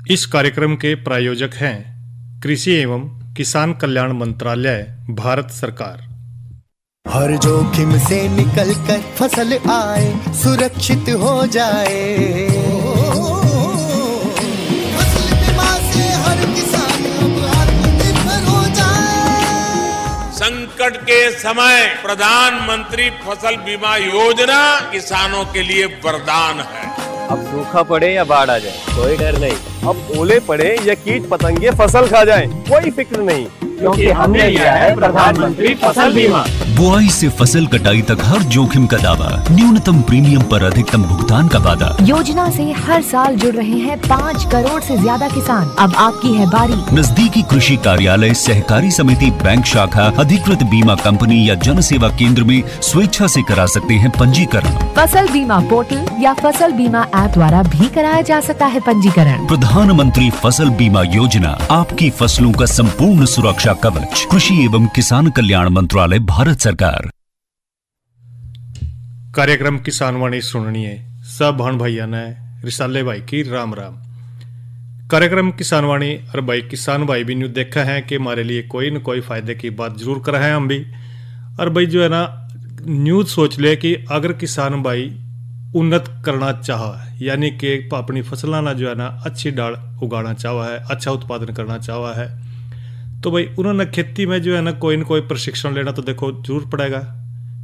इस कार्यक्रम के प्रायोजक हैं कृषि एवं किसान कल्याण मंत्रालय, भारत सरकार। हर जोखिम से निकल कर फसल आए, सुरक्षित हो जाए। फसल बीमा से हर किसान अब आत्मनिर्भर हो जाए। संकट के समय प्रधानमंत्री फसल बीमा योजना किसानों के लिए वरदान है। अब सूखा पड़े या बाढ़ आ जाए, कोई डर नहीं। अब ओले पड़े या कीट पतंगे फसल खा जाए, कोई फिक्र नहीं, क्योंकि हमने लिया है प्रधानमंत्री फसल बीमा। बुआई से फसल कटाई तक हर जोखिम का दावा, न्यूनतम प्रीमियम पर अधिकतम भुगतान का वादा। योजना से हर साल जुड़ रहे हैं 5 करोड़ से ज्यादा किसान। अब आपकी है बारी। नजदीकी कृषि कार्यालय, सहकारी समिति, बैंक शाखा, अधिकृत बीमा कंपनी या जन सेवा केंद्र में स्वेच्छा से करा सकते हैं पंजीकरण। फसल बीमा पोर्टल या फसल बीमा ऐप द्वारा भी कराया जा सकता है पंजीकरण। प्रधानमंत्री फसल बीमा योजना, आपकी फसलों का संपूर्ण सुरक्षा कवच। कृषि एवं किसान कल्याण मंत्रालय, भारत सरकार। कार्यक्रम किसान वाणी सुननिए सब भाण भैया ने रिसाले भाई की राम राम। कार्यक्रम किसान वाणी और भाई किसान भाई भी न्यू देखा है कि हमारे लिए कोई न कोई फायदे की बात जरूर कर रहे हैं हम भी। और भाई जो है ना न्यूज सोच ले कि अगर किसान भाई उन्नत करना चाह, यानी कि अपनी फसलों ना जो है ना अच्छी डाल उगाना चाहा है, अच्छा उत्पादन करना चाहा है, तो भाई उन्होंने खेती में जो है ना कोई प्रशिक्षण लेना तो देखो जरूर पड़ेगा।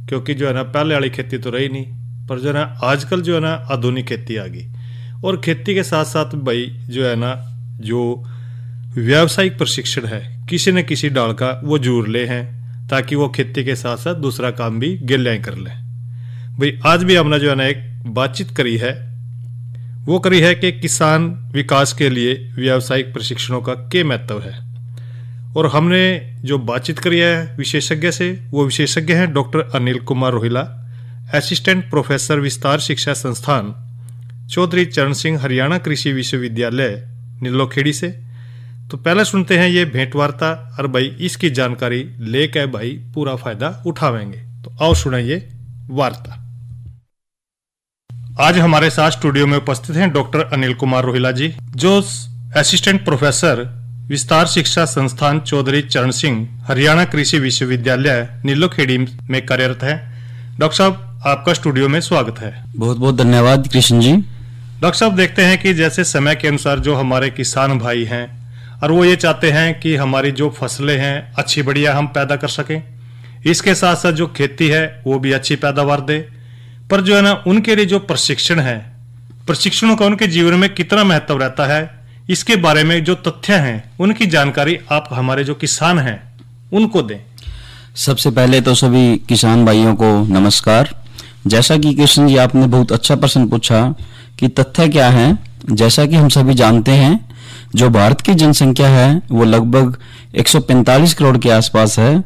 क्योंकि जो है ना पहले वाली खेती तो रही नहीं, पर जो है ना आजकल जो है ना आधुनिक खेती आ गई। और खेती के साथ साथ भाई जो है ना जो व्यावसायिक प्रशिक्षण है किसी न किसी डाल का वो जरूर ले हैं, ताकि वो खेती के साथ साथ दूसरा काम भी गिल्लियाँ कर लें। भाई आज भी हमने जो है ना एक बातचीत करी है, वो करी है कि किसान विकास के लिए व्यावसायिक प्रशिक्षणों का क्या महत्व है। और हमने जो बातचीत करी है विशेषज्ञ से, वो विशेषज्ञ हैं doctor Anil Kumar Rohila, assistant professor विस्तार शिक्षा संस्थान चौधरी चरण सिंह हरियाणा कृषि विश्वविद्यालय नीलोखेड़ी से। तो पहले सुनते हैं ये भेंटवार्ता, और भाई इसकी जानकारी लेकर भाई पूरा फायदा उठावेंगे। तो आओ सुनाइए वार्ता। आज हमारे साथ स्टूडियो में उपस्थित हैं डॉक्टर अनिल कुमार रोहिला जी, जो असिस्टेंट प्रोफेसर विस्तार शिक्षा संस्थान चौधरी चरण सिंह हरियाणा कृषि विश्वविद्यालय नीलोखेड़ी में कार्यरत है। डॉक्टर साहब आपका स्टूडियो में स्वागत है। बहुत बहुत धन्यवाद कृष्ण जी। डॉक्टर साहब देखते हैं कि जैसे समय के अनुसार जो हमारे किसान भाई हैं और वो ये चाहते हैं कि हमारी जो फसलें हैं अच्छी बढ़िया हम पैदा कर सकें, इसके साथ साथ जो खेती है वो भी अच्छी पैदावार दे। पर जो है ना उनके लिए जो प्रशिक्षण है, प्रशिक्षणों का उनके जीवन में कितना महत्व रहता है, इसके बारे में जो तथ्य हैं उनकी जानकारी आप हमारे जो किसान हैं उनको दें। सबसे पहले तो सभी किसान भाइयों को नमस्कार। जैसा कि कृष्ण जी आपने बहुत अच्छा प्रश्न पूछा कि तथ्य क्या है। जैसा कि हम सभी जानते हैं, जो भारत की जनसंख्या है वो लगभग 145 करोड़ के आसपास है,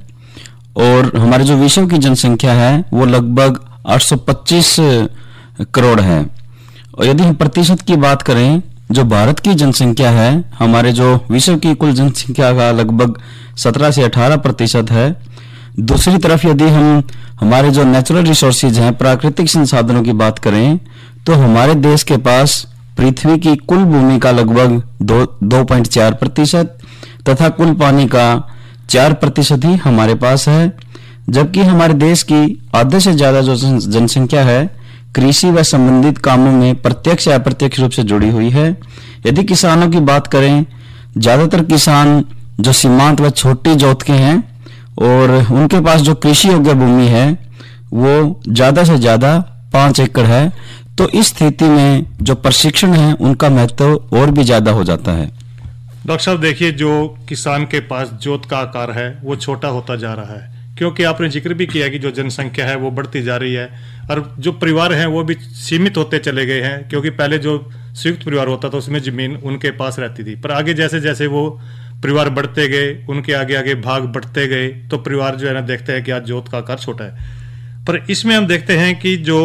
और हमारे जो विश्व की जनसंख्या है वो लगभग 825 करोड़ है। और यदि हम प्रतिशत की बात करें, जो भारत की जनसंख्या है हमारे जो विश्व की कुल जनसंख्या का लगभग 17 से 18% है। दूसरी तरफ यदि हम हमारे जो नेचुरल रिसोर्सेज हैं, प्राकृतिक संसाधनों की बात करें, तो हमारे देश के पास पृथ्वी की कुल भूमि का लगभग 2.4% तथा कुल पानी का 4% ही हमारे पास है। जबकि हमारे देश की आधे से ज्यादा जो जनसंख्या है कृषि व संबंधित कामों में प्रत्यक्ष या अप्रत्यक्ष रूप से जुड़ी हुई है। यदि किसानों की बात करें, ज्यादातर किसान जो सीमांत व छोटी जोत के हैं और उनके पास जो कृषि योग्य भूमि है वो ज्यादा से ज्यादा 5 एकड़ है। तो इस स्थिति में जो प्रशिक्षण है उनका महत्व और भी ज्यादा हो जाता है। डॉक्टर साहब देखिए, जो किसान के पास जोत का आकार है वो छोटा होता जा रहा है, क्योंकि आपने जिक्र भी किया कि जो जनसंख्या है वो बढ़ती जा रही है और जो परिवार हैं वो भी सीमित होते चले गए हैं। क्योंकि पहले जो संयुक्त परिवार होता था उसमें जमीन उनके पास रहती थी, पर आगे जैसे जैसे वो परिवार बढ़ते गए, उनके आगे आगे भाग बढ़ते गए, तो परिवार जो है ना देखते हैं कि आज जोत का आकार छोटा है। पर इसमें हम देखते हैं कि जो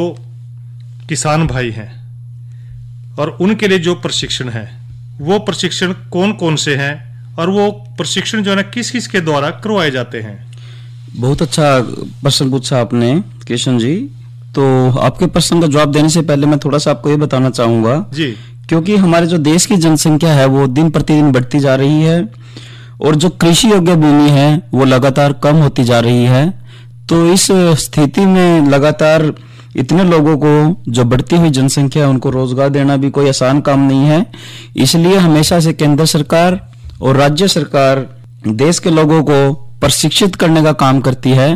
किसान भाई हैं और उनके लिए जो प्रशिक्षण है वो प्रशिक्षण कौन कौन से हैं और वो प्रशिक्षण जो है ना किस किस के द्वारा करवाए जाते हैं। बहुत अच्छा प्रश्न पूछा आपने कृष्ण जी। तो आपके प्रश्न का जवाब देने से पहले मैं थोड़ा सा आपको ये बताना चाहूंगा जी क्योंकि हमारे जो देश की जनसंख्या है वो दिन प्रतिदिन बढ़ती जा रही है और जो कृषि योग्य भूमि है वो लगातार कम होती जा रही है। तो इस स्थिति में लगातार इतने लोगों को, जो बढ़ती हुई जनसंख्या है, उनको रोजगार देना भी कोई आसान काम नहीं है। इसलिए हमेशा से केंद्र सरकार और राज्य सरकार देश के लोगों को प्रशिक्षित करने का काम करती है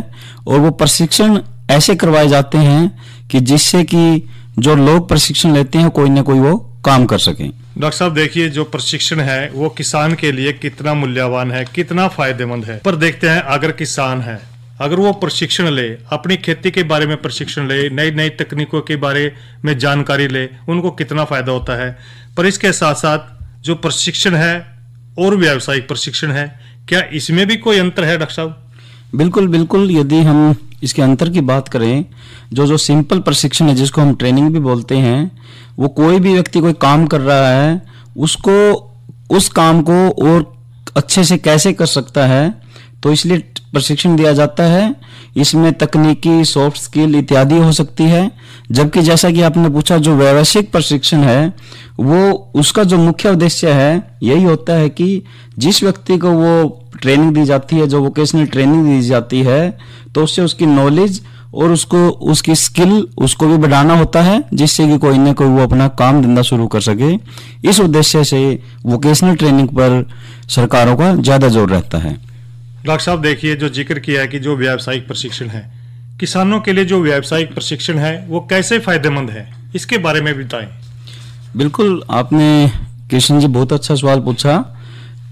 और वो प्रशिक्षण ऐसे करवाए जाते हैं कि जिससे कि जो लोग प्रशिक्षण लेते हैं कोई ना कोई वो काम कर सके। डॉक्टर साहब देखिए, जो प्रशिक्षण है वो किसान के लिए कितना मूल्यवान है, कितना फायदेमंद है। पर देखते हैं अगर किसान है, अगर वो प्रशिक्षण ले, अपनी खेती के बारे में प्रशिक्षण ले, नई नई तकनीकों के बारे में जानकारी ले, उनको कितना फायदा होता है। पर इसके साथ साथ जो प्रशिक्षण है और व्यावसायिक प्रशिक्षण है, क्या इसमें भी कोई अंतर है डॉक्टर साहब? बिल्कुल बिल्कुल। यदि हम इसके अंतर की बात करें, जो सिंपल प्रशिक्षण है जिसको हम ट्रेनिंग भी बोलते हैं, वो कोई भी व्यक्ति कोई काम कर रहा है उसको उस काम को और अच्छे से कैसे कर सकता है, तो इसलिए प्रशिक्षण दिया जाता है। इसमें तकनीकी, सॉफ्ट स्किल इत्यादि हो सकती है। जबकि जैसा कि आपने पूछा, जो व्यावसायिक प्रशिक्षण है वो उसका जो मुख्य उद्देश्य है यही होता है कि जिस व्यक्ति को वो ट्रेनिंग दी जाती है, जो वोकेशनल ट्रेनिंग दी जाती है, तो उससे उसकी नॉलेज और उसकी स्किल उसको भी बढ़ाना होता है, जिससे कि कोई ना कोई वो अपना काम धंधा शुरू कर सके। इस उद्देश्य से वोकेशनल ट्रेनिंग पर सरकारों का ज्यादा जोर रहता है। डॉक्टर साहब देखिए, जो जिक्र किया है कि जो व्यावसायिक प्रशिक्षण है, किसानों के लिए जो व्यावसायिक प्रशिक्षण है वो कैसे फायदेमंद है, इसके बारे में बताएं। बिल्कुल, आपने कृष्ण जी बहुत अच्छा सवाल पूछा।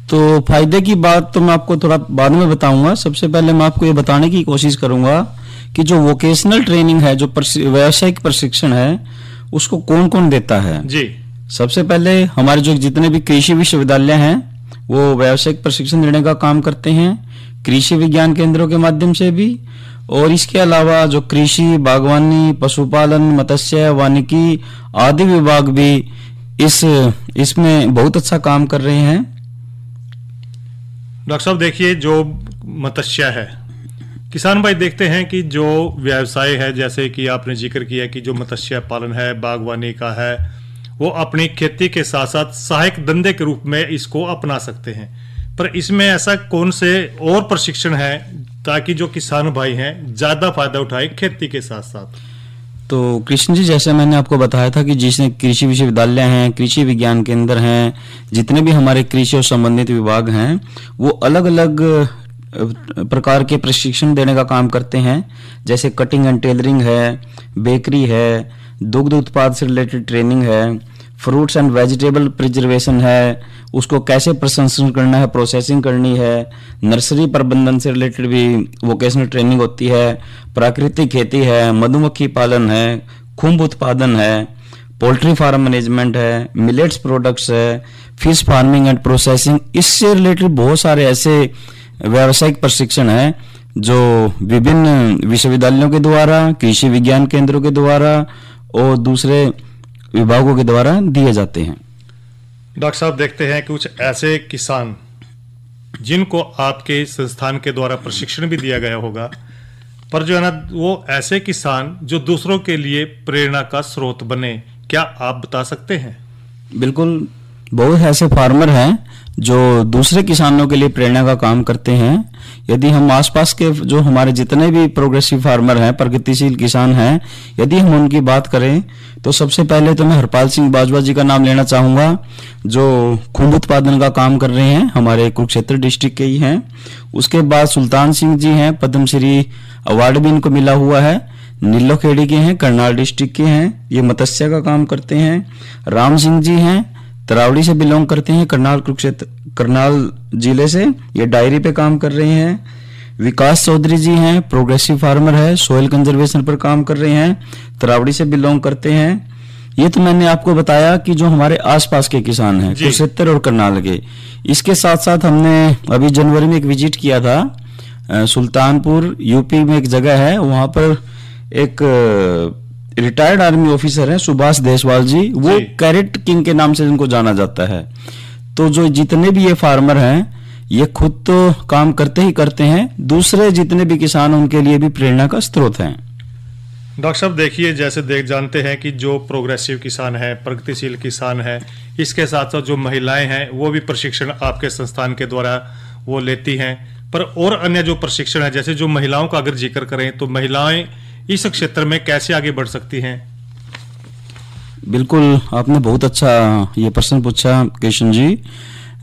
तो फायदे की बात तो मैं आपको थोड़ा बाद में बताऊंगा। सबसे पहले मैं आपको ये बताने की कोशिश करूंगा कि जो वोकेशनल ट्रेनिंग है, जो व्यावसायिक प्रशिक्षण है, उसको कौन कौन देता है जी। सबसे पहले हमारे जो जितने भी कृषि विश्वविद्यालय हैं वो व्यावसायिक प्रशिक्षण देने का काम करते हैं, कृषि विज्ञान केंद्रों के माध्यम से भी। और इसके अलावा जो कृषि, बागवानी, पशुपालन, मत्स्य, वानिकी आदि विभाग भी इसमें बहुत अच्छा काम कर रहे हैं। डॉक्टर साहब देखिए, जो मत्स्य है, किसान भाई देखते हैं कि जो व्यवसाय है, जैसे कि आपने जिक्र किया कि जो मत्स्य पालन है, बागवानी का है, वो अपनी खेती के साथ साथ सहायक धंधे के रूप में इसको अपना सकते हैं। पर इसमें ऐसा कौन से और प्रशिक्षण है ताकि जो किसान भाई हैं ज्यादा फायदा उठाए खेती के साथ साथ? तो कृष्ण जी, जैसे मैंने आपको बताया था कि जिसने कृषि विश्वविद्यालय हैं, कृषि विज्ञान केंद्र हैं, जितने भी हमारे कृषि और संबंधित विभाग हैं, वो अलग अलग प्रकार के प्रशिक्षण देने का काम करते हैं। जैसे कटिंग एंड टेलरिंग है, बेकरी है, दुग्ध उत्पाद से रिलेटेड ट्रेनिंग है, फ्रूट्स एंड वेजिटेबल प्रिजर्वेशन है, उसको कैसे प्रसंस्करण करना है, प्रोसेसिंग करनी है, नर्सरी प्रबंधन से रिलेटेड भी वोकेशनल ट्रेनिंग होती है, प्राकृतिक खेती है, मधुमक्खी पालन है, खुम्ब उत्पादन है, पोल्ट्री फार्म मैनेजमेंट है, मिलेट्स प्रोडक्ट्स है, फिश फार्मिंग एंड प्रोसेसिंग। इससे रिलेटेड बहुत सारे ऐसे व्यावसायिक प्रशिक्षण है जो विभिन्न विश्वविद्यालयों के द्वारा, कृषि विज्ञान केंद्रों के द्वारा और दूसरे विभागों के द्वारा दिए जाते हैं। डॉक्टर साहब देखते हैं कुछ ऐसे किसान जिनको आपके संस्थान के द्वारा प्रशिक्षण भी दिया गया होगा, पर जो है ना, वो ऐसे किसान जो दूसरों के लिए प्रेरणा का स्रोत बने, क्या आप बता सकते हैं? बिल्कुल, बहुत ऐसे फार्मर हैं जो दूसरे किसानों के लिए प्रेरणा का काम करते हैं। यदि हम आसपास के जो हमारे जितने भी प्रोग्रेसिव फार्मर हैं, प्रगतिशील किसान हैं, यदि हम उनकी बात करें तो सबसे पहले तो मैं हरपाल सिंह बाजवा जी का नाम लेना चाहूंगा, जो खुम्ब उत्पादन का काम कर रहे हैं, हमारे कुरुक्षेत्र डिस्ट्रिक्ट के ही हैं। उसके बाद सुल्तान सिंह जी हैं, पद्मश्री अवार्ड भी इनको मिला हुआ है, नीलोखेड़ी के हैं, करनाल डिस्ट्रिक्ट के हैं, ये मत्स्य का काम करते हैं। राम सिंह जी हैं, तरावड़ी से बिलोंग करते हैं, करनाल जिले से, ये डायरी पे काम कर रहे हैं। विकास चौधरी जी हैं, प्रोग्रेसिव फार्मर है, सोइल कंजर्वेशन पर काम कर रहे हैं, तरावड़ी से बिलोंग करते हैं। ये तो मैंने आपको बताया कि जो हमारे आसपास के किसान हैं, कुरुक्षेत्र और करनाल के। इसके साथ साथ हमने अभी जनवरी में एक विजिट किया था सुल्तानपुर, यूपी में एक जगह है, वहां पर एक रिटायर्ड आर्मी ऑफिसर हैं सुभाष देशवाल जी, वो कैरेट किंग के नाम से इनको जाना जाता है। तो जो जितने भी ये फार्मर हैं, ये खुद तो काम करते ही करते हैं, दूसरे जितने भी किसान उनके लिए भी प्रेरणा का स्रोत हैं। डॉक्टर साहब देखिए, जैसे जानते हैं कि जो प्रोग्रेसिव किसान है, प्रगतिशील किसान है, इसके साथ साथ जो महिलाएं हैं वो भी प्रशिक्षण आपके संस्थान के द्वारा वो लेती हैं। पर और अन्य जो प्रशिक्षण है, जैसे जो महिलाओं का अगर जिक्र करें तो महिलाएं इस क्षेत्र में कैसे आगे बढ़ सकती हैं? बिल्कुल, आपने बहुत अच्छा ये प्रश्न पूछा किशन जी।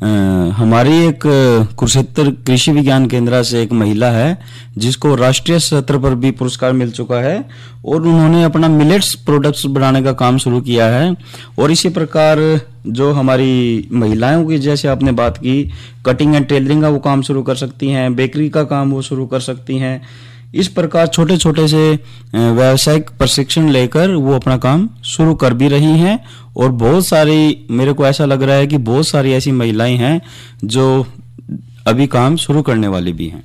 हमारी एक कुरुक्षेत्र कृषि विज्ञान केंद्र से एक महिला है जिसको राष्ट्रीय स्तर पर भी पुरस्कार मिल चुका है और उन्होंने अपना मिलेट्स प्रोडक्ट्स बनाने का काम शुरू किया है। और इसी प्रकार जो हमारी महिलाओं की, जैसे आपने बात की, कटिंग एंड टेलरिंग का वो काम शुरू कर सकती हैं, बेकरी का काम वो शुरू कर सकती हैं। इस प्रकार छोटे छोटे से व्यावसायिक प्रशिक्षण लेकर वो अपना काम शुरू कर भी रही हैं। और बहुत सारी, मेरे को ऐसा लग रहा है कि बहुत सारी ऐसी महिलाएं हैं जो अभी काम शुरू करने वाली भी हैं।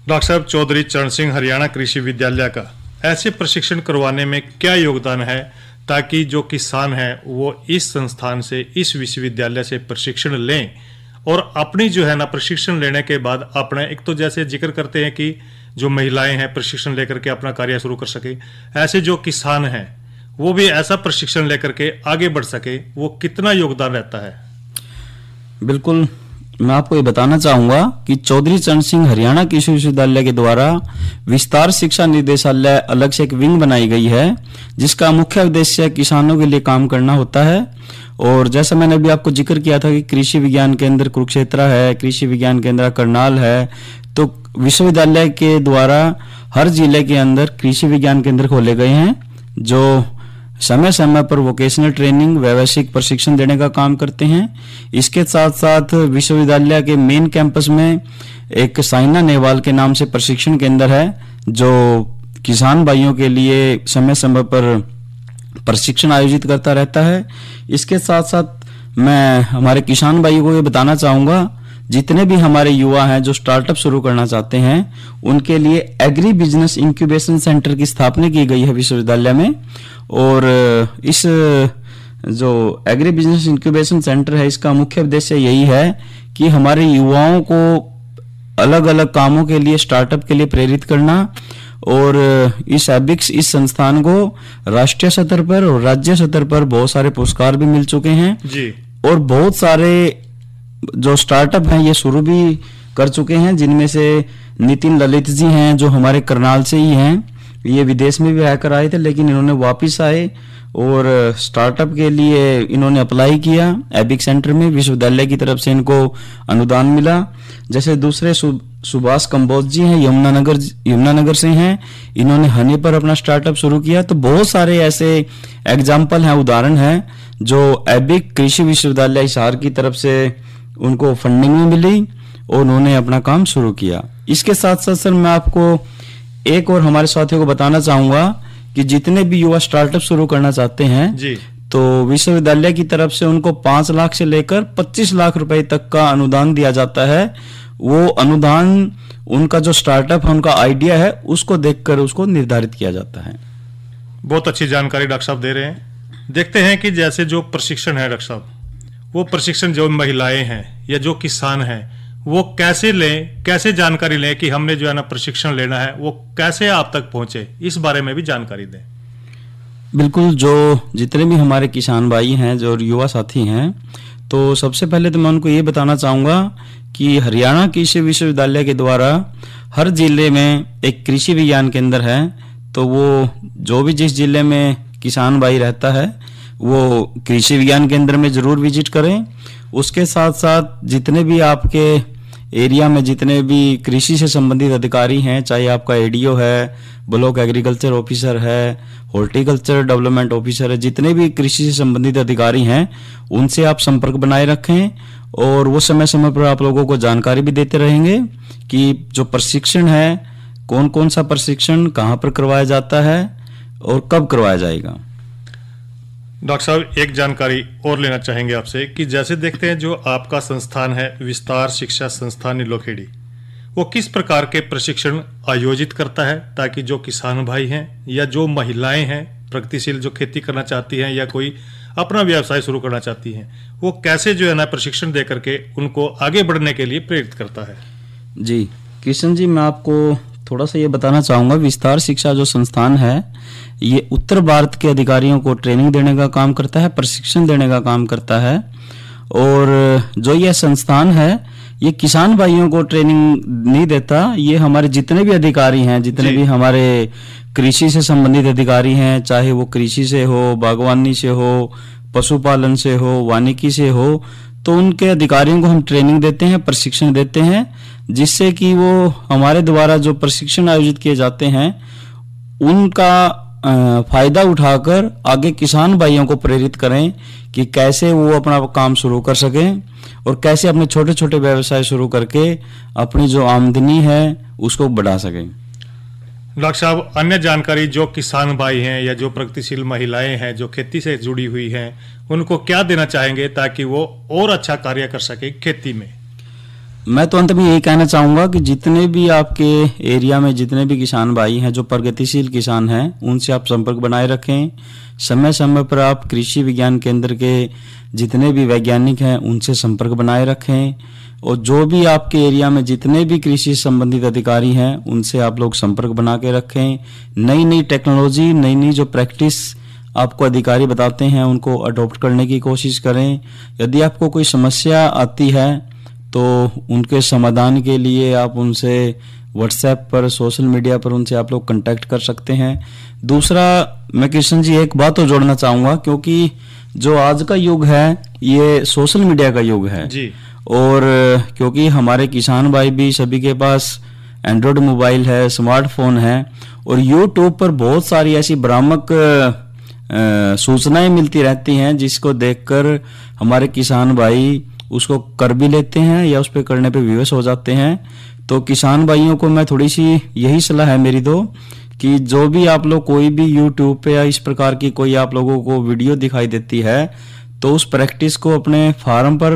डॉक्टर साहब, चौधरी चरण सिंह हरियाणा कृषि विद्यालय का ऐसे प्रशिक्षण करवाने में क्या योगदान है ताकि जो किसान हैं वो इस संस्थान से, इस विश्वविद्यालय से प्रशिक्षण लें और अपनी जो है ना प्रशिक्षण लेने के बाद अपने, एक तो जैसे जिक्र करते हैं कि जो महिलाएं हैं प्रशिक्षण लेकर के अपना कार्य शुरू कर सके, ऐसे जो किसान हैं वो भी ऐसा प्रशिक्षण लेकर के आगे बढ़ सके, वो कितना योगदान रहता है? बिल्कुल, मैं आपको ये बताना चाहूंगा कि चौधरी चरण सिंह हरियाणा कृषि विश्वविद्यालय के द्वारा विस्तार शिक्षा निदेशालय अलग से एक विंग बनाई गई है जिसका मुख्य उद्देश्य किसानों के लिए काम करना होता है। और जैसा मैंने अभी आपको जिक्र किया था कि कृषि विज्ञान केंद्र कुरुक्षेत्र है, कृषि विज्ञान केंद्र करनाल है, तो विश्वविद्यालय के द्वारा हर जिले के अंदर कृषि विज्ञान केंद्र खोले गए हैं जो समय समय पर वोकेशनल ट्रेनिंग, व्यावसायिक प्रशिक्षण देने का काम करते हैं। इसके साथ साथ विश्वविद्यालय के मेन कैंपस में एक साइना नेहवाल के नाम से प्रशिक्षण केंद्र है जो किसान भाइयों के लिए समय समय पर प्रशिक्षण आयोजित करता रहता है। इसके साथ साथ मैं हमारे किसान भाइयों को ये बताना चाहूंगा, जितने भी हमारे युवा हैं जो स्टार्टअप शुरू करना चाहते हैं उनके लिए एग्री बिजनेस इंक्यूबेशन सेंटर की स्थापना की गई है विश्वविद्यालय में। और इस जो एग्री बिजनेस इंक्यूबेशन सेंटर है इसका मुख्य उद्देश्य यही है कि हमारे युवाओं को अलग अलग कामों के लिए, स्टार्टअप के लिए प्रेरित करना। और इस एबिक्स, इस संस्थान को राष्ट्रीय स्तर पर और राज्य स्तर पर बहुत सारे पुरस्कार भी मिल चुके हैं जी। और बहुत सारे जो स्टार्टअप हैं ये शुरू भी कर चुके हैं, जिनमें से नितिन ललित जी हैं जो हमारे करनाल से ही हैं। ये विदेश में भी आकर आए थे लेकिन इन्होंने वापस आए और स्टार्टअप के लिए इन्होंने अप्लाई किया एबिक सेंटर में, विश्वविद्यालय की तरफ से इनको अनुदान मिला। जैसे दूसरे सुभाष कंबोज जी हैं, यमुनानगर से हैं, इन्होंने हनी पर अपना स्टार्टअप शुरू किया। तो बहुत सारे ऐसे एग्जाम्पल हैं, उदाहरण हैं जो एबिक कृषि विश्वविद्यालय हिसार की तरफ से उनको फंडिंग में मिली और उन्होंने अपना काम शुरू किया। इसके साथ साथ सर मैं आपको एक और हमारे साथियों को बताना चाहूंगा कि जितने भी युवा स्टार्टअप शुरू करना चाहते हैं जी, तो विश्वविद्यालय की तरफ से उनको 5 लाख से लेकर 25 लाख रुपए तक का अनुदान दिया जाता है। वो अनुदान उनका जो स्टार्टअप है, उनका आइडिया है, उसको देखकर उसको निर्धारित किया जाता है। बहुत अच्छी जानकारी डॉक्टर साहब दे रहे हैं। देखते हैं कि जैसे जो प्रशिक्षण है डॉक्टर साहब, वो प्रशिक्षण जो महिलाएं हैं या जो किसान हैं वो कैसे लें, कैसे जानकारी लें कि हमने जो है ना प्रशिक्षण लेना है, वो कैसे आप तक पहुंचे, इस बारे में भी जानकारी दें। बिल्कुल, जो जितने भी हमारे किसान भाई हैं, जो युवा साथी हैं, तो सबसे पहले तो मैं उनको ये बताना चाहूँगा कि हरियाणा कृषि विश्वविद्यालय के द्वारा हर जिले में एक कृषि विज्ञान केंद्र है। तो वो जो भी जिस जिले में किसान भाई रहता है वो कृषि विज्ञान केंद्र में जरूर विजिट करें। उसके साथ साथ जितने भी आपके एरिया में जितने भी कृषि से संबंधित अधिकारी हैं, चाहे आपका एडीओ है, ब्लॉक एग्रीकल्चर ऑफिसर है, हॉर्टिकल्चर डेवलपमेंट ऑफिसर है, जितने भी कृषि से संबंधित अधिकारी हैं उनसे आप संपर्क बनाए रखें और वो समय समय पर आप लोगों को जानकारी भी देते रहेंगे कि जो प्रशिक्षण है, कौन कौन सा प्रशिक्षण कहाँ पर करवाया जाता है और कब करवाया जाएगा। डॉक्टर साहब, एक जानकारी और लेना चाहेंगे आपसे कि जैसे देखते हैं जो आपका संस्थान है विस्तार शिक्षा संस्थान नीलोखेड़ी, वो किस प्रकार के प्रशिक्षण आयोजित करता है ताकि जो किसान भाई हैं या जो महिलाएं हैं प्रगतिशील जो खेती करना चाहती हैं या कोई अपना व्यवसाय शुरू करना चाहती हैं, वो कैसे जो है ना प्रशिक्षण दे करके उनको आगे बढ़ने के लिए प्रेरित करता है। जी किशन जी, मैं आपको थोड़ा सा ये बताना चाहूँगा, विस्तार शिक्षा जो संस्थान है ये उत्तर भारत के अधिकारियों को ट्रेनिंग देने का काम करता है, प्रशिक्षण देने का काम करता है। और जो यह संस्थान है ये किसान भाइयों को ट्रेनिंग नहीं देता, ये हमारे जितने भी अधिकारी हैं, जितने भी हमारे कृषि से संबंधित अधिकारी हैं, चाहे वो कृषि से हो, बागवानी से हो, पशुपालन से हो, वानिकी से हो, तो उनके अधिकारियों को हम ट्रेनिंग देते हैं, प्रशिक्षण देते हैं, जिससे कि वो हमारे द्वारा जो प्रशिक्षण आयोजित किए जाते हैं उनका फायदा उठाकर आगे किसान भाइयों को प्रेरित करें कि कैसे वो अपना काम शुरू कर सकें और कैसे अपने छोटे छोटे व्यवसाय शुरू करके अपनी जो आमदनी है उसको बढ़ा सकें। डॉक्टर साहब, अन्य जानकारी जो किसान भाई हैं या जो प्रगतिशील महिलाएं हैं जो खेती से जुड़ी हुई हैं उनको क्या देना चाहेंगे ताकि वो और अच्छा कार्य कर सके खेती में? मैं तो अंत में यही कहना चाहूँगा कि जितने भी आपके एरिया में जितने भी किसान भाई हैं जो प्रगतिशील किसान हैं उनसे आप संपर्क बनाए रखें। समय समय पर आप कृषि विज्ञान केंद्र के जितने भी वैज्ञानिक हैं उनसे संपर्क बनाए रखें और जो भी आपके एरिया में जितने भी कृषि संबंधित अधिकारी हैं उनसे आप लोग संपर्क बना के रखें। नई नई टेक्नोलॉजी, नई नई जो प्रैक्टिस आपको अधिकारी बताते हैं उनको अडॉप्ट करने की कोशिश करें। यदि आपको कोई समस्या आती है तो उनके समाधान के लिए आप उनसे व्हाट्सएप पर, सोशल मीडिया पर उनसे आप लोग कांटेक्ट कर सकते हैं। दूसरा, मैं कृष्ण जी एक बात तो जोड़ना चाहूँगा, क्योंकि जो आज का युग है ये सोशल मीडिया का युग है जी। और क्योंकि हमारे किसान भाई भी सभी के पास एंड्रॉयड मोबाइल है, स्मार्टफोन है और यूट्यूब पर बहुत सारी ऐसी भ्रामक सूचनाएं मिलती रहती हैं जिसको देखकर हमारे किसान भाई उसको कर भी लेते हैं या उस पर करने पे विवश हो जाते हैं। तो किसान भाइयों को मैं थोड़ी सी यही सलाह है मेरी तो कि जो भी आप लोग कोई भी यूट्यूब पे या इस प्रकार की कोई आप लोगों को वीडियो दिखाई देती है तो उस प्रैक्टिस को अपने फार्म पर,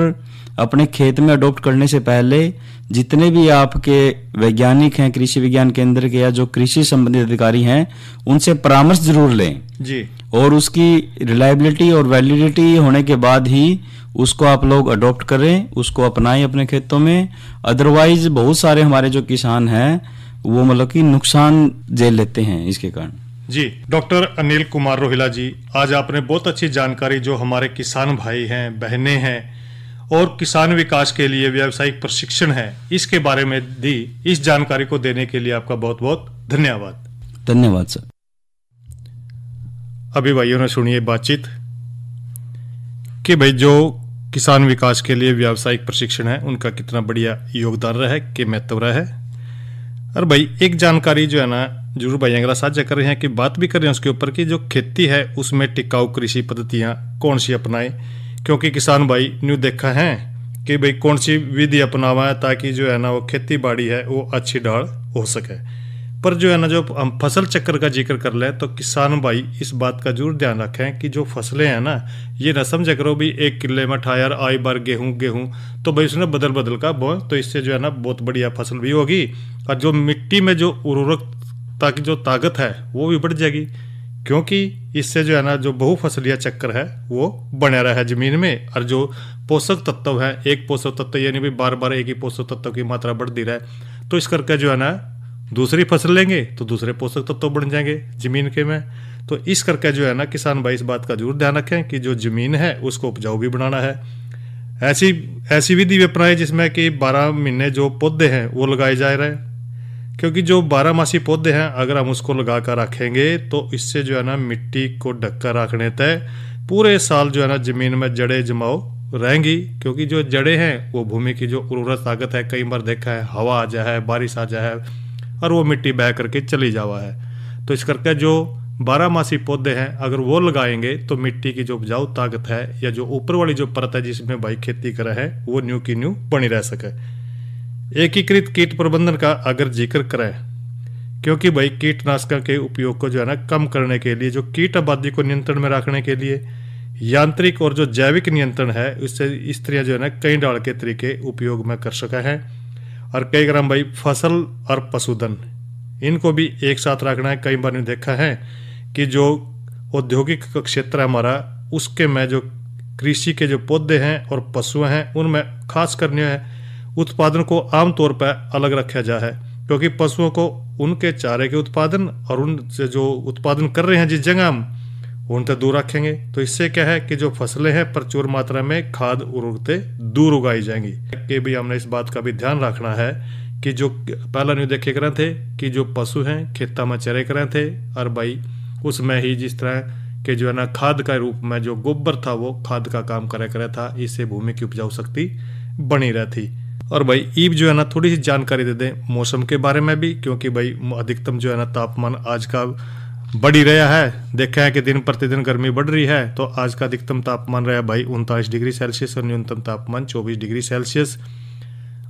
अपने खेत में अडॉप्ट करने से पहले जितने भी आपके वैज्ञानिक हैं कृषि विज्ञान केंद्र के या जो कृषि संबंधित अधिकारी हैं उनसे परामर्श जरूर लें जी। और उसकी रिलायबिलिटी और वैलिडिटी होने के बाद ही उसको आप लोग अडॉप्ट करें, उसको अपनाएं अपने खेतों में। अदरवाइज बहुत सारे हमारे जो किसान हैं वो मतलब कि नुकसान झेल लेते हैं इसके कारण। जी, डॉक्टर अनिल कुमार रोहिला जी, आज आपने बहुत अच्छी जानकारी जो हमारे किसान भाई हैं, बहनें हैं और किसान विकास के लिए व्यावसायिक प्रशिक्षण है इसके बारे में दी। इस जानकारी को देने के लिए आपका बहुत बहुत धन्यवाद। धन्यवाद सर। अभी भाइयों ने सुनिए बातचीत कि भाई जो किसान विकास के लिए व्यावसायिक प्रशिक्षण है उनका कितना बढ़िया योगदान रहा है, कि महत्व रहा है। और भाई एक जानकारी जो है ना जरूर भाई अगर साझा कर रहे हैं कि बात भी कर रहे हैं उसके ऊपर कि जो खेती है उसमें टिकाऊ कृषि पद्धतियां कौन सी अपनाएं, क्योंकि किसान भाई न्यू देखा है कि भाई कौन सी विधि अपनावा है ताकि जो है ना वो खेती बाड़ी है वो अच्छी ढाल हो सके। पर जो है ना जो हम फसल चक्र का जिक्र कर ले तो किसान भाई इस बात का जरूर ध्यान रखें कि जो फसलें हैं ना ये न समझ करो भी एक किले में ठायर आई बार गेहूं तो भाई उसने बदल बदल का बो तो इससे जो है ना बहुत बढ़िया फसल भी होगी और जो मिट्टी में जो उर्वरकता की जो ताकत है वो भी बढ़ जाएगी, क्योंकि इससे जो है ना जो बहुफसलिया चक्र है वो बना रहा है जमीन में। और जो पोषक तत्व है, एक पोषक तत्व यानी भी बार बार एक ही पोषक तत्व की मात्रा बढ़ती रहे तो इस करके जो है ना दूसरी फसल लेंगे तो दूसरे पोषक तत्व बढ़ जाएंगे जमीन के में। तो इस करके जो है ना किसान भाई इस बात का जरूर ध्यान रखें कि जो जमीन है उसको उपजाऊ भी बनाना है। ऐसी विधि अपनाएं जिसमें कि 12 महीने जो पौधे हैं वो लगाए जा रहे हैं, क्योंकि जो 12 पौधे हैं अगर हम उसको लगा कर रखेंगे तो इससे जो है ना मिट्टी को ढक कर रखने तय पूरे साल जो है ना जमीन में जड़ें जमाओ रहेंगी, क्योंकि जो जड़ें हैं वो भूमि की जो उर्वरक ताकत है, कई बार देखा है हवा आ जाए, बारिश आ जाए और वो मिट्टी बह करके चली जावा है। तो इस करके जो 12 पौधे हैं अगर वो लगाएंगे तो मिट्टी की जो उपजाऊ ताकत है या जो ऊपर वाली जो परत है जिसमें भाई खेती करे है वो न्यू की न्यू बनी रह सके। एकीकृत कीट प्रबंधन का अगर जिक्र करें, क्योंकि भाई कीटनाशकों के उपयोग को जो है ना कम करने के लिए, जो कीट आबादी को नियंत्रण में रखने के लिए यांत्रिक और जो जैविक नियंत्रण है उससे स्त्रियां जो है ना कई डाल के तरीके उपयोग में कर सका है। और कई ग्राम भाई फसल और पशुधन इनको भी एक साथ रखना है। कई बार ने देखा है कि जो औद्योगिक क्षेत्र है हमारा उसके में जो कृषि के जो पौधे हैं और पशु हैं उनमें खास करने है उत्पादन को आमतौर पर अलग रखा जा है क्योंकि पशुओं को उनके चारे के उत्पादन और उनसे जो उत्पादन कर रहे हैं जिस जगह हम उनसे दूर रखेंगे। तो इससे क्या है कि जो फसलें हैं प्रचुर मात्रा में खाद उर्वरकतें दूर उगाई जाएंगी। कि भी हमने इस बात का भी ध्यान रखना है कि जो पहला न्यू देखे कर रहे थे कि जो पशु हैं खेता में चरे कर रहे थे और भाई उसमें ही जिस तरह के जो है ना खाद का रूप में जो गोबर था वो खाद का काम करे कर रहा था। इससे भूमि की उपजाऊ शक्ति बनी रहती। और भाई ईब जो है ना थोड़ी सी जानकारी दे दें मौसम के बारे में भी, क्योंकि भाई अधिकतम जो है ना तापमान आज का बढ़ी रहा है। देखा है कि दिन प्रतिदिन गर्मी बढ़ रही है। तो आज का अधिकतम तापमान रहा भाई 39 डिग्री सेल्सियस और न्यूनतम तापमान 24 डिग्री सेल्सियस।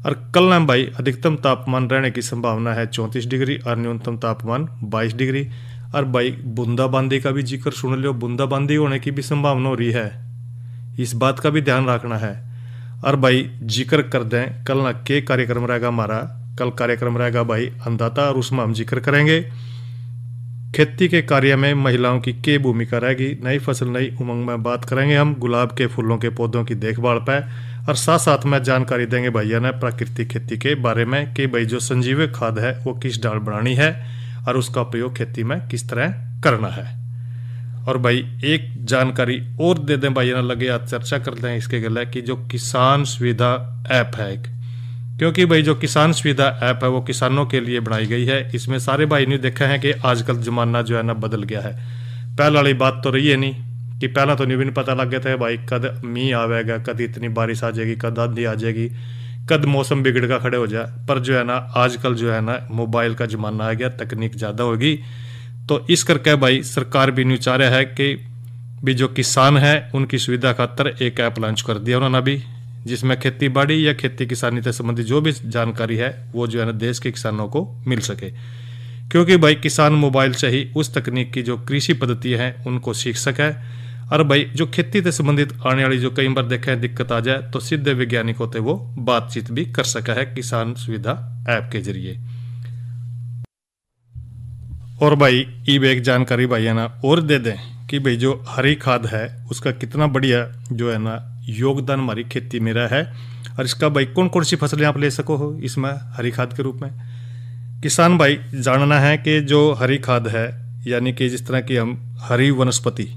और कल ना भाई अधिकतम तापमान रहने की संभावना है 34 डिग्री और न्यूनतम तापमान 22 डिग्री। और भाई बूंदाबांदी का भी जिक्र सुन लो, बूंदाबांदी होने की भी संभावना हो रही है, इस बात का भी ध्यान रखना है। और भाई जिक्र कर दें कल ना के कार्यक्रम रहेगा हमारा, कल कार्यक्रम रहेगा भाई अन्नदाता और उसमें हम जिक्र करेंगे खेती के कार्य में महिलाओं की क्या भूमिका रहेगी। नई फसल नई उमंग में बात करेंगे हम गुलाब के फूलों के पौधों की देखभाल पर। और साथ साथ में जानकारी देंगे भैया ने प्राकृतिक खेती के बारे में कि भाई जो संजीवक खाद है वो किस डाल बनानी है और उसका उपयोग खेती में किस तरह करना है। और भाई एक जानकारी और दे दें भाई ना लगे आज चर्चा करते हैं इसके गले कि जो किसान सुविधा ऐप है एक, क्योंकि भाई जो किसान सुविधा ऐप है वो किसानों के लिए बनाई गई है। इसमें सारे भाई ने देखा है कि आजकल जमाना जो है ना बदल गया है। पहले वाली बात तो रही है नहीं कि पहला तो नहीं भी पता लग गया था भाई कद मींह आवेगा, कद इतनी बारिश आ जाएगी, कद आंधी आ जाएगी, कद मौसम बिगड़ का खड़े हो जाए। पर जो है ना आजकल जो है ना मोबाइल का जमाना आ गया, तकनीक ज़्यादा होगी। तो इस करके भाई सरकार भी न्यू चाह रहा है कि भी जो किसान है उनकी सुविधा खातर एक ऐप लॉन्च कर दिया उन्होंने भी, जिसमें खेती बाड़ी या खेती किसानी से संबंधित जो भी जानकारी है वो जो है ना देश के किसानों को मिल सके। क्योंकि भाई किसान मोबाइल से ही उस तकनीक की जो कृषि पद्धति है उनको सीख सके। और भाई जो खेती से संबंधित आने वाली जो कई बार देखा है दिक्कत आ जाए तो सीधे वैज्ञानिक होते वो बातचीत भी कर सका है किसान सुविधा ऐप के जरिए। और भाई ये एक जानकारी भाई है ना और दे दें कि भाई जो हरी खाद है उसका कितना बढ़िया जो है ना योगदान हमारी खेती में रहा है। और इसका भाई कौन कौन सी फसलें आप ले सको हो इसमें हरी खाद के रूप में। किसान भाई जानना है कि जो हरी खाद है यानी कि जिस तरह की हम हरी वनस्पति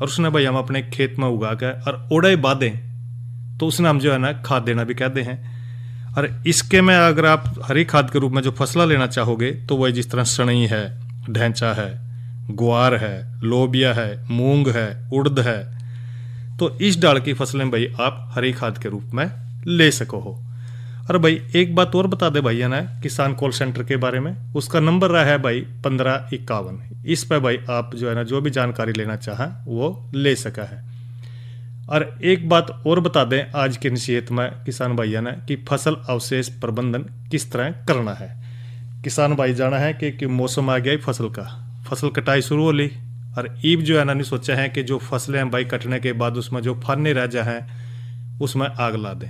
और उसने भाई हम अपने खेत में उगा कर और ओड़े बांधे तो उसने हम जो है ना खाद देना भी कहते हैं। और इसके में अगर आप हरी खाद के रूप में जो फसला लेना चाहोगे तो वही जिस तरह सनई है, ढैंचा है, ग्वार है, लोबिया है, मूंग है, उड़द है, तो इस डाल की फसलें भाई आप हरी खाद के रूप में ले सको हो। और भाई एक बात और बता दे भैया ना किसान कॉल सेंटर के बारे में, उसका नंबर रहा है भाई 1551। इस पर भाई आप जो है ना जो भी जानकारी लेना चाहें वो ले सका है। और एक बात और बता दें आज की नसीहत में किसान भैया ने कि फसल अवशेष प्रबंधन किस तरह करना है। किसान भाई जाना है कि मौसम आ गया फसल का, फसल कटाई शुरू हो ली और ईब जो है ना नहीं सोचा है कि जो फसलें हैं भाई कटने के बाद उसमें जो फाने रह जाए उसमें आग ला दें।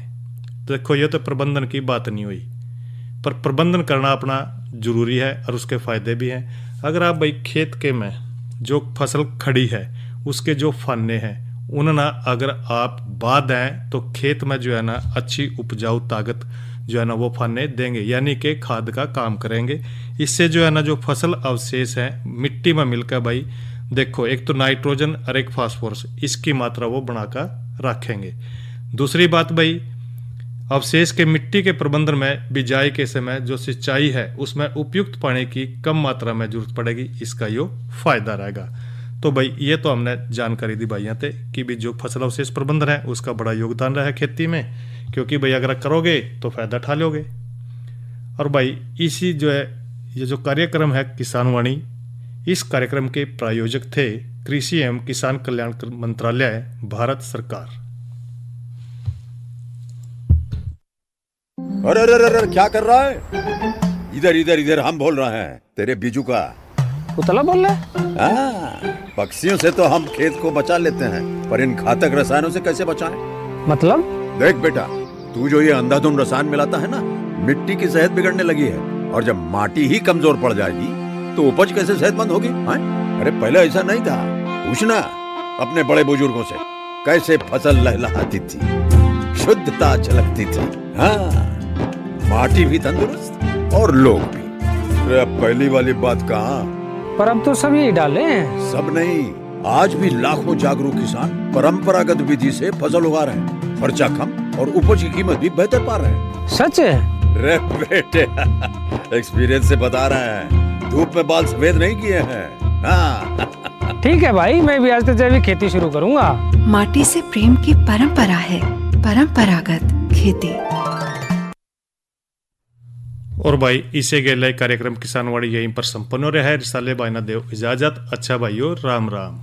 तो देखो ये तो प्रबंधन की बात नहीं हुई, पर प्रबंधन करना अपना जरूरी है और उसके फायदे भी हैं। अगर आप भाई खेत के में जो फसल खड़ी है उसके जो फाने हैं उन्हें अगर आप बांध दें तो खेत में जो है ना अच्छी उपजाऊ ताकत जो है ना वो फाने देंगे, यानी कि खाद का काम करेंगे। इससे जो है ना जो फसल अवशेष है मिट्टी में मिलकर भाई देखो एक तो नाइट्रोजन और एक फास्फोरस इसकी मात्रा वो बनाकर रखेंगे। दूसरी बात भाई अवशेष के मिट्टी के प्रबंधन में बिजाई के समय जो सिंचाई है उसमें उपयुक्त पानी की कम मात्रा में जरूरत पड़ेगी, इसका यो फायदा रहेगा। तो भाई ये तो हमने जानकारी दी भाइयों थे कि भी जो फसल अवशेष प्रबंधन है उसका बड़ा योगदान रहा है खेती में, क्योंकि भाई अगर करोगे तो फायदा उठा लोगे। और भाई इसी जो है ये जो कार्यक्रम है किसान वाणी, इस कार्यक्रम के प्रायोजक थे कृषि एवं किसान कल्याण मंत्रालय भारत सरकार। अरे अरे अरे क्या कर रहा है? इधर इधर इधर हम बोल रहे हैं तेरे बीजू का। उतला बोल रहा है? हाँ, पक्षियों से तो हम खेत को बचा लेते हैं पर इन घातक रसायनों से कैसे बचाएं? मतलब? देख बेटा, तू जो ये अंधाधुंध रसायन मिलाता है ना, मिट्टी की सेहत बिगड़ने लगी है और जब माटी ही कमजोर पड़ जाएगी तो उपज कैसे सेहतमंद होगी? अरे पहले ऐसा नहीं था, पूछना अपने बड़े बुजुर्गों से कैसे फसल लहलहाती थी, शुद्धता झलकती थी। हाँ, माटी भी तंदुरुस्त और लोग भी। अरे अब पहली वाली बात कहाँ, पर अब तो सब यही डाले हैं। सब नहीं, आज भी लाखों जागरूक किसान परंपरागत विधि से फसल उगा रहे हैं। खर्चा कम और उपज की कीमत भी बेहतर पा रहे हैं। सच है? रे बेटे एक्सपीरियंस से बता रहे हैं, धूप में बाल सफेद नहीं किए हैं। हाँ। ठीक है भाई, मैं भी आज से जैविक खेती शुरू करूंगा। माटी से प्रेम की परंपरा है परंपरागत खेती। और भाई इसे गेले कार्यक्रम किसानवाड़ी यहीं पर संपन्न हो रहा है। रिसाले भाई ना देव इजाजत। अच्छा भाइयों, राम राम।